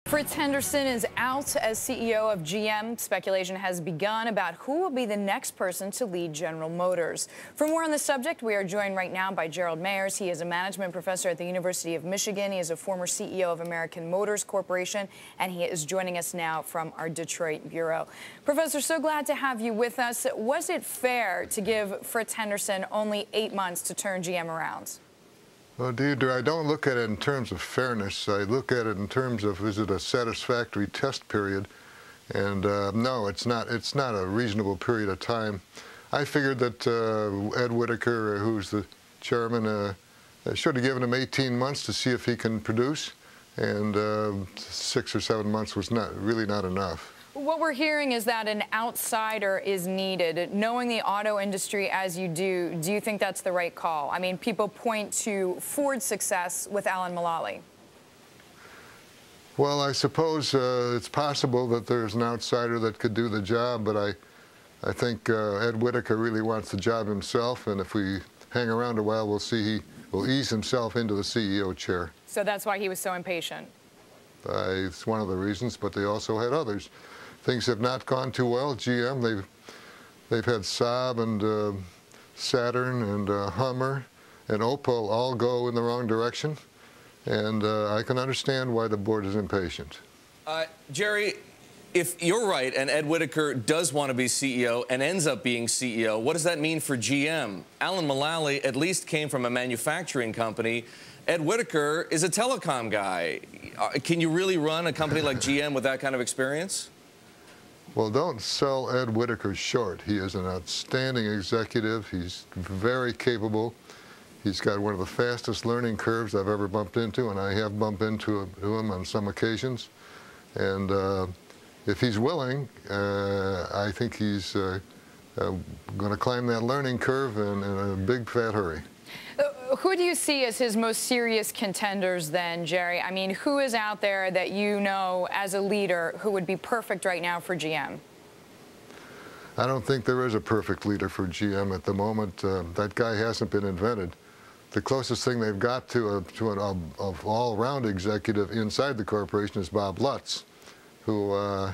Fritz Henderson is out as CEO of GM. Speculation has begun about who will be the next person to lead General Motors. For more on the subject, we are joined right now by Gerald Meyers. He is a management professor at the University of Michigan. He is a former CEO of American Motors Corporation, and he is joining us now from our Detroit bureau. Professor, so glad to have you with us. Was it fair to give Fritz Henderson only 8 months to turn GM around? Well, Deirdre, I don't look at it in terms of fairness. I look at it in terms of, is it a satisfactory test period? And no, it's not. It's not a reasonable period of time. I figured that Ed Whitacre, who's the chairman, should have given him 18 months to see if he can produce, and 6 or 7 months was really not enough. What we're hearing is that an outsider is needed. Knowing the auto industry as you do you think that's the right call? I mean, people point to Ford's success with Alan Mulally. Well, I suppose it's possible that there's an outsider that could do the job, but I think Ed Whitacre really wants the job himself, and if we hang around a while, we'll see he will ease himself into the CEO chair. So that's why he was so impatient. It's one of the reasons, but they also had others. Things have not gone too well at GM. They've had Saab and Saturn and Hummer and Opel all go in the wrong direction, and I can understand why the board is impatient. Jerry, if you're right and Ed Whitacre does want to be CEO and ends up being CEO, what does that mean for GM? Alan Mulally at least came from a manufacturing company. Ed Whitacre is a telecom guy. Can you really run a company like GM with that kind of experience? Well, don't sell Ed Whitacre short. He is an outstanding executive. He's very capable. He's got one of the fastest learning curves I've ever bumped into, and I have bumped into him on some occasions. And if he's willing, I think he's going to climb that learning curve in a big, fat hurry. Who do you see as his most serious contenders then, Jerry? I mean, who is out there that you know as a leader who would be perfect right now for GM? I don't think there is a perfect leader for GM at the moment. That guy hasn't been invented. The closest thing they've got to an all-round executive inside the corporation is Bob Lutz, who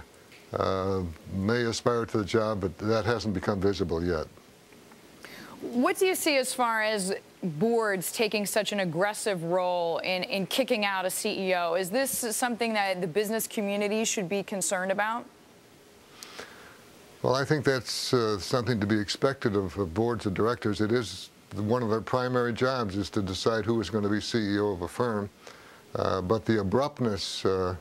may aspire to the job, but that hasn't become visible yet. What do you see as far as boards taking such an aggressive role in kicking out a CEO? Is this something that the business community should be concerned about? Well, I think that's something to be expected of boards of directors. It is one of their primary jobs is to decide who is going to be CEO of a firm. But the abruptness and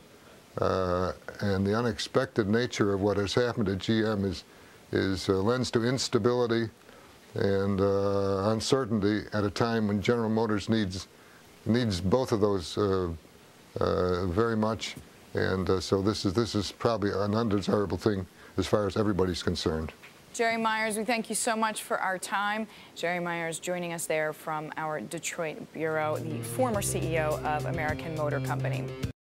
the unexpected nature of what has happened at GM lends to instability and uncertainty at a time when General Motors needs both of those very much, and so this is probably an undesirable thing as far as everybody's concerned. Jerry Meyers, we thank you so much for our time. Jerry Meyers joining us there from our Detroit bureau, the former CEO of American Motor Company.